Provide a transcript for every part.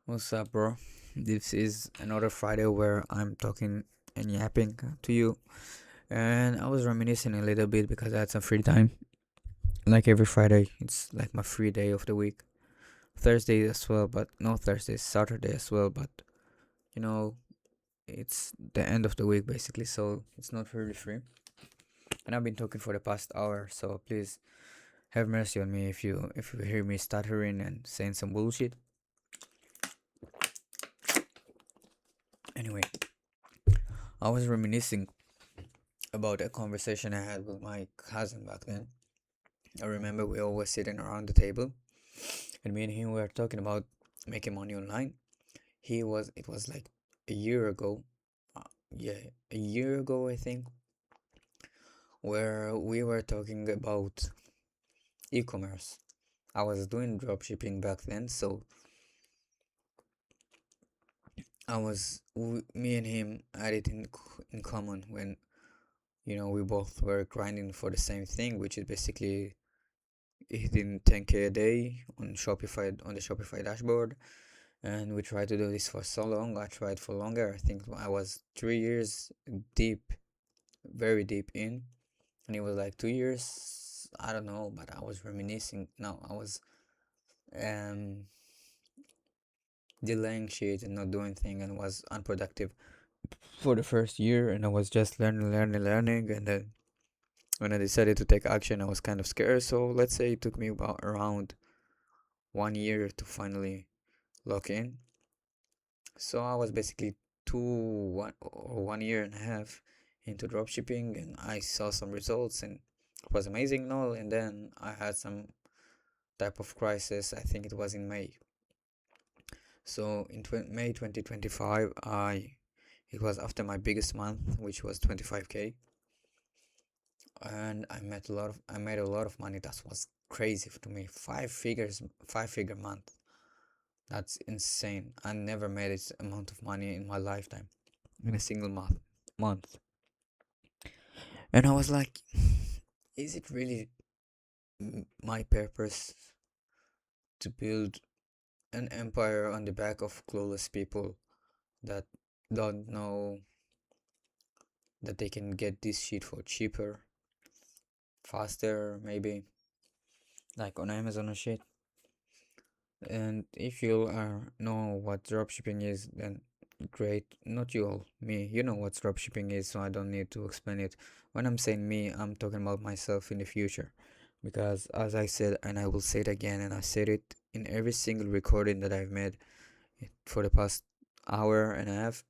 What's up, bro? This is another Friday where I'm talking and yapping to you. And I was reminiscing a little bit because I had some free time. Like every Friday, it's like my free day of the week. Thursday as well, but no Thursday, Saturday as well, but you know, it's the end of the week basically, so it's not really free. And I've been talking for the past hour, so please have mercy on me if you hear me stuttering and saying some bullshit. Anyway, I was reminiscing about a conversation I had with my cousin back then. I remember we always sitting around the table, and me and him were talking about making money online. It was like a year ago, yeah, a year ago I think, where we were talking about e-commerce. I was doing dropshipping back then, so me and him had it in common when we both were grinding for the same thing, which is basically hitting 10K a day on the Shopify dashboard. And we tried to do this for so long. I tried for longer. I think I was 3 years deep, very deep in, and it was like 2 years. I don't know, but I was reminiscing. No, I was um delaying shit and not doing thing and was unproductive for the first year. And I was just learning, and then when I decided to take action, I was kind of scared. So let's say it took me about around 1 year to finally lock in. So I was basically 1 year and a half into dropshipping, and I saw some results, and it was amazing and all. And then I had some type of crisis. I think it was in May. So in May 2025, it was after my biggest month, which was 25K, and I made a lot of money. That was crazy to me. 5 figure month. That's insane. I never made this amount of money in my lifetime in a single month. And I was like, is it really my purpose to build an empire on the back of clueless people that don't know that they can get this shit for cheaper, faster, maybe, like on Amazon or shit? And if you know what dropshipping is, then great. Not you all, me. You know what dropshipping is, so I don't need to explain it. When I'm saying me, I'm talking about myself in the future. Because as I said, and I will say it again, and I said it in every single recording that I've made for the past hour and a half,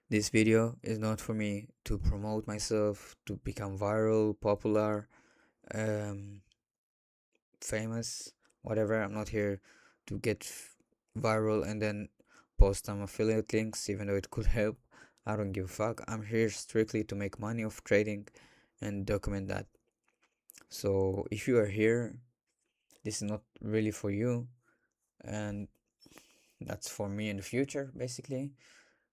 this video is not for me to promote myself, to become viral, popular, um, famous, whatever. I'm not here to get viral and then post some affiliate links, even though it could help. I don't give a fuck. I'm here strictly to make money off trading and document that. So if you are here, this is not really for you, and that's for me in the future, basically.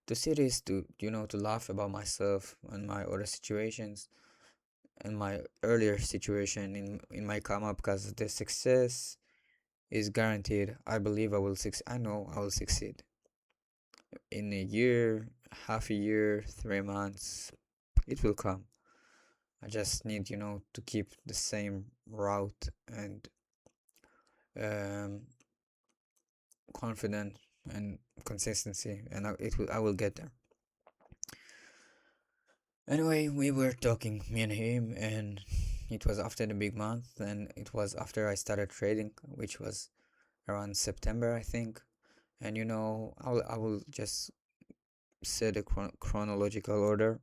To see this, to laugh about myself and my other situations and my earlier situation in my come up, because the success is guaranteed. I believe I will succeed. I know I will succeed in a year, half a year, 3 months. It will come. I just need, to keep the same route and um, confident and consistency, and I will get there. Anyway, we were talking, me and him, and it was after the big month, and it was after I started trading, which was around September, I think. And I will just say the chronological order,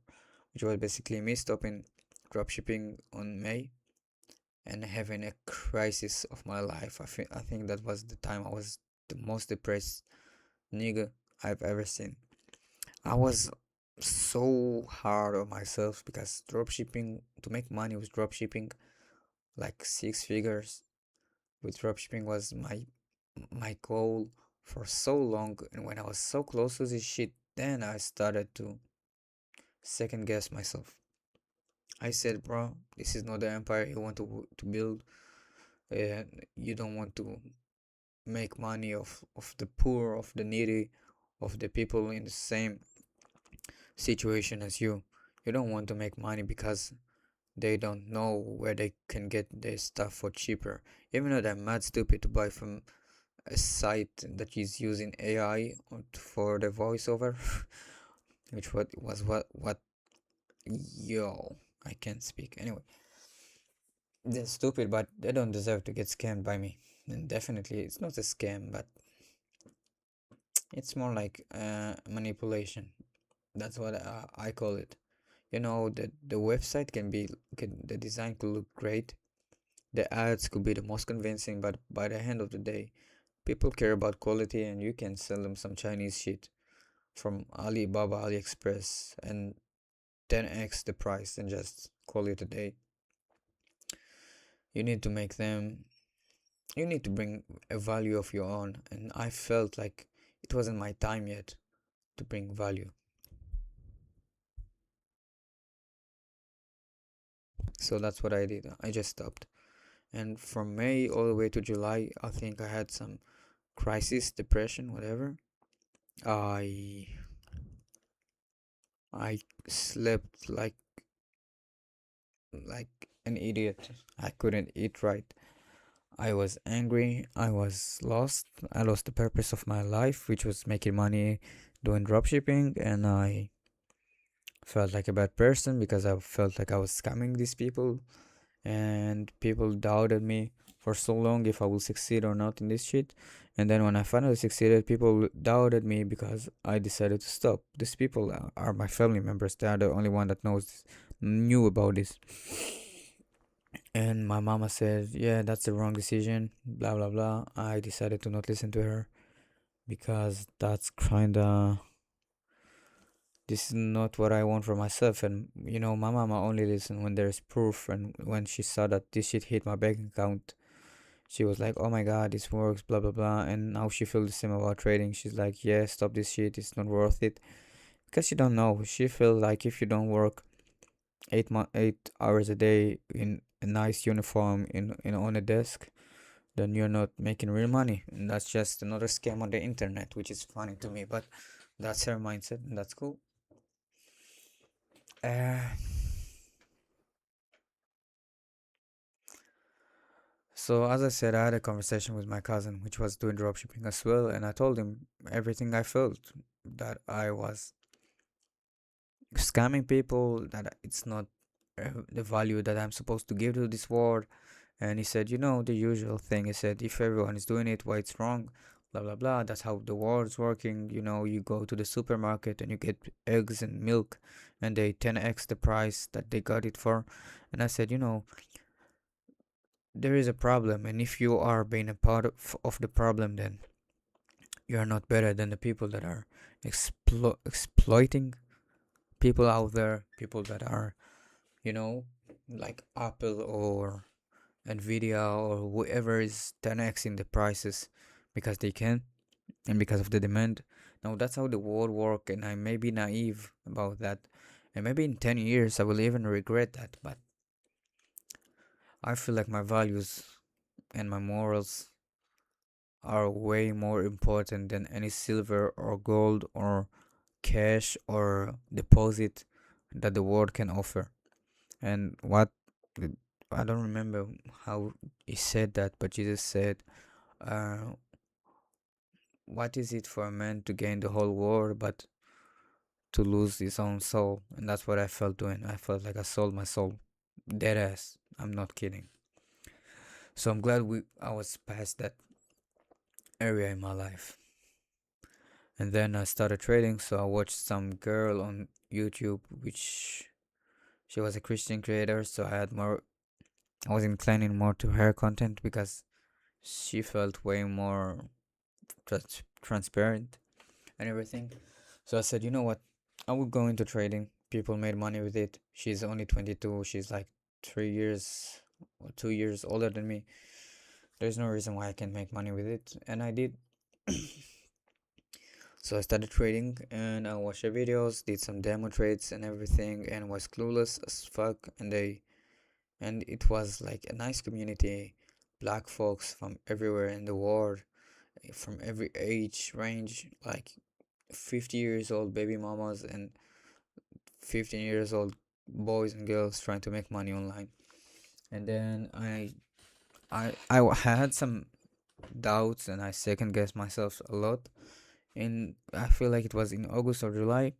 which was basically me stopping dropshipping on May and having a crisis of my life. I think that was the time I was the most depressed nigga I've ever seen. I was so hard on myself because dropshipping, to make money with dropshipping, like 6 figures with dropshipping, was my goal for so long. And when I was so close to this shit, then I started to second guess myself. I said, bro, this is not the empire you want to build. You don't want to make money of the poor, of the needy, of the people in the same situation as you. You don't want to make money because they don't know where they can get their stuff for cheaper. Even though they're mad stupid to buy from a site that is using AI for the voiceover, which what yo, I can't speak. Anyway, they're stupid, but they don't deserve to get scammed by me. And definitely, it's not a scam, but it's more like manipulation. That's what I call it. You know, the website the design could look great, the ads could be the most convincing, but by the end of the day, people care about quality, and you can sell them some Chinese shit from Alibaba, AliExpress, and 10x the price and just call it a day. You need to make them, you need to bring a value of your own, and I felt like it wasn't my time yet to bring value. So that's what I did. I just stopped. And from May all the way to July, I think I had some crisis, depression, whatever. I I slept like an idiot. I couldn't eat right. I was angry. I was lost. I lost the purpose of my life, which was making money doing dropshipping, and I felt like a bad person because I felt like I was scamming these people, and people doubted me for so long if I will succeed or not in this shit. And then when I finally succeeded, people doubted me because I decided to stop. These people are my family members. They are the only one that knew about this. And my mama said, "Yeah, that's the wrong decision." Blah blah blah. I decided to not listen to her because that's kinda this is not what I want for myself. And you know, my mama only listen when there's proof. And when she saw that this shit hit my bank account, she was like, "Oh my god, this works, blah blah blah." And now she feels the same about trading. She's like, "Yeah, stop this shit. It's not worth it." Because she don't know. She feels like if you don't work 8 hours a day in a nice uniform in on a desk, then you're not making real money. And that's just another scam on the internet, which is funny to me. But that's her mindset, and that's cool. Uh, so as I said, I had a conversation with my cousin, which was doing dropshipping as well, and I told him everything I felt, that I was scamming people, that it's not the value that I'm supposed to give to this world. And he said, the usual thing. He said, if everyone is doing it, why it's wrong? Blah blah blah. That's how the world's working. You go to the supermarket and you get eggs and milk, and they 10x the price that they got it for. And I said, there is a problem, and if you are being a part of the problem, then you are not better than the people that are exploiting people out there, people that are, you know, like Apple or Nvidia or whoever is 10xing the prices because they can and because of the demand. Now that's how the world works, and I may be naive about that. And maybe in 10 years I will even regret that, but I feel like my values and my morals are way more important than any silver or gold or cash or deposit that the world can offer. And I don't remember how he said that, but Jesus said, uh, "What is it for a man to gain the whole world but to lose his own soul?" And that's what I felt doing. I felt like I sold my soul, dead ass. I'm not kidding. So I'm glad I was past that area in my life. And then I started trading, so I watched some girl on YouTube, which she was a Christian creator, so I was inclining more to her content because she felt way more transparent and everything. So I said, you know what? I would go into trading. People made money with it. She's only 22. She's like 3 years or 2 years older than me. There's no reason why I can't make money with it. And I did. So I started trading and I watched her videos, did some demo trades and everything, and was clueless as fuck. And it was like a nice community, black folks from everywhere in the world. from every age range, like 50 years old baby mamas and 15 years old boys and girls trying to make money online. And then I had some doubts and I second guessed myself a lot. And I feel like it was in August or July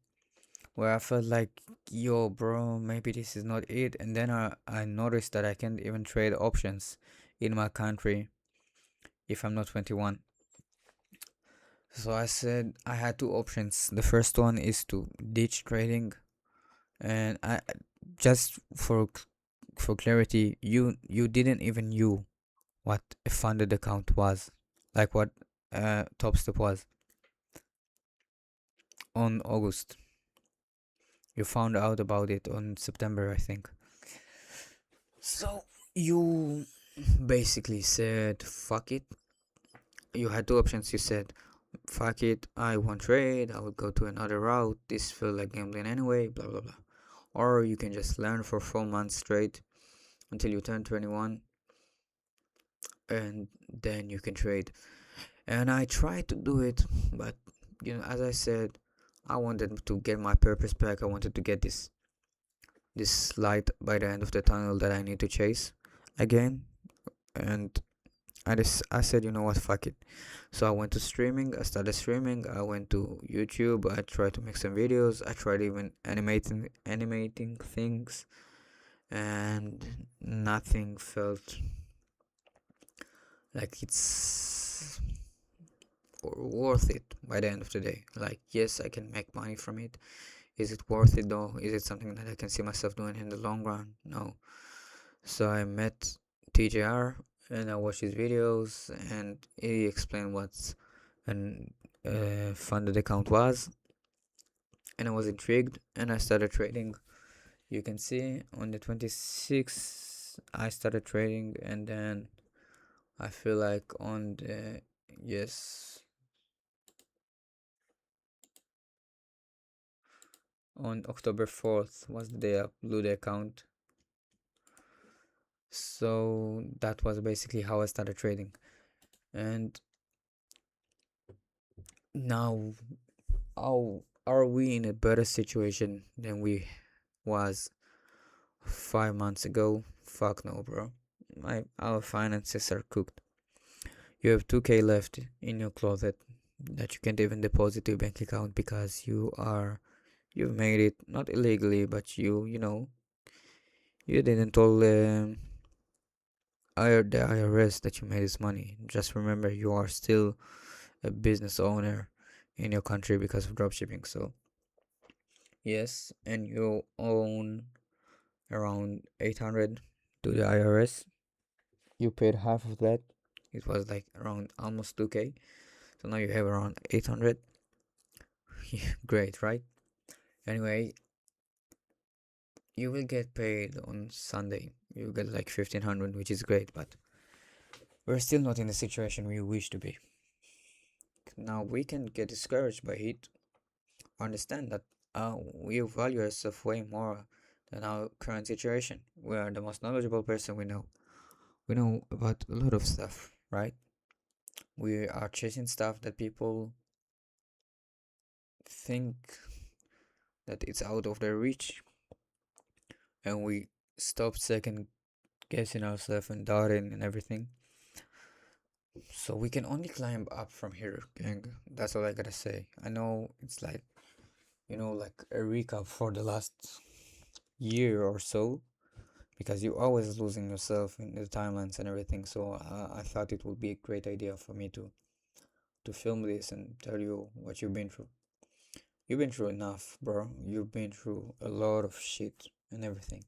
where I felt like, yo, bro, maybe this is not it. And then I noticed that I can't even trade options in my country if I'm not 21. So I said I had two options. The first one is to ditch trading, and I just for clarity, you didn't even knew what a funded account was, like what Top Step was on August. You found out about it on September, I think. So you basically said, fuck it. You had two options. You said, fuck it, I won't trade, I will go to another route. This feels like gambling anyway, blah blah blah. Or you can just learn for 4 months straight until you turn 21 and then you can trade. And I tried to do it, but as I said, I wanted to get my purpose back. I wanted to get this light by the end of the tunnel that I need to chase again. And I said, you know what, fuck it. So I went to streaming. I started streaming. I went to YouTube. I tried to make some videos. I tried even animating things, and nothing felt like it's worth it by the end of the day. Like, yes, I can make money from it. Is it worth it though? Is it something that I can see myself doing in the long run? No. So I met TJR and I watched his videos and he explained what's an funded account was, and I was intrigued and I started trading. You can see on the 26th I started trading, and then I feel like on the yes on October 4th was the day I blew the account. So that was basically how I started trading. And now, how are we in a better situation than we was 5 months ago? Fuck no, bro. Our finances are cooked. You have 2K left in your closet that you can't even deposit to your bank account because you've made it not illegally, but you didn't tell the IRS that you made this money. Just remember, you are still a business owner in your country because of dropshipping. So yes, and you own around 800 to the IRS. You paid half of that. It was like around almost 2K. So now you have around 800. Great, right? Anyway, you will get paid on Sunday. You get like 1500, which is great, but we're still not in the situation we wish to be. Now we can get discouraged by it. Understand that we value ourselves way more than our current situation. We are the most knowledgeable person we know. We know about a lot of stuff, right? We are chasing stuff that people think that it's out of their reach, and we stop second guessing ourselves and doubting and everything. So we can only climb up from here, gang. That's all I gotta say. I know it's like, like a recap for the last year or so, because you're always losing yourself in the timelines and everything. So I thought it would be a great idea for me to film this and tell you what you've been through. You've been through enough, bro. You've been through a lot of shit and everything.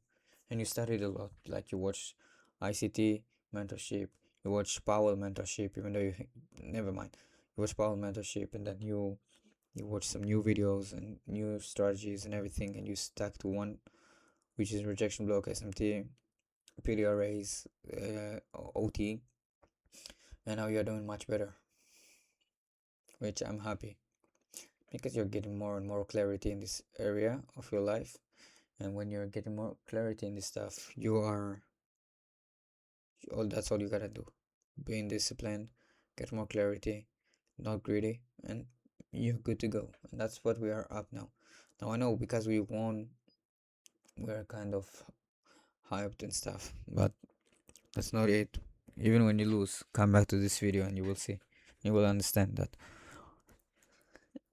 And you studied a lot. Like you watched ICT mentorship, you watched Powell mentorship, even though never mind. You watched Powell mentorship, and then you watch some new videos and new strategies and everything, and you stuck to one, which is rejection block, SMT, PDRAs, OT, and now you're doing much better, which I'm happy because you're getting more and more clarity in this area of your life. And when you're getting more clarity in this stuff, that's all you gotta do. Being disciplined, get more clarity, not greedy, and you're good to go. And that's what we are up now. Now I know because we won, we're kind of hyped and stuff, but that's not it. Even when you lose, come back to this video and you will see. You will understand that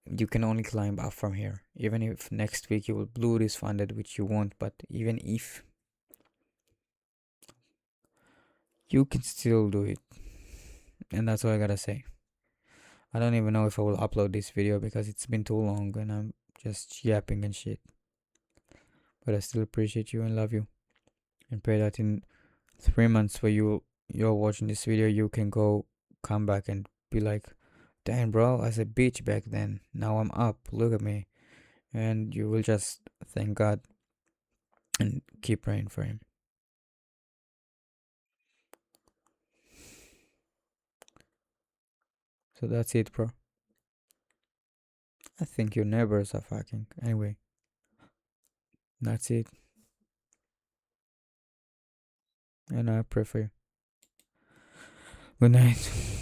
you can only climb up from here. Even if next week you will blue this funded, which you won't, but even if, you can still do it. And that's all I gotta say. I don't even know if I will upload this video because it's been too long and I'm just yapping and shit. But I still appreciate you and love you. And pray that in 3 months where you're watching this video, you can go come back and be like, damn bro, I was a bitch back then. Now I'm up. Look at me. And you will just thank God and keep praying for him. So that's it, bro. I think your neighbors are fucking. Anyway, that's it. And I pray for you. Good night.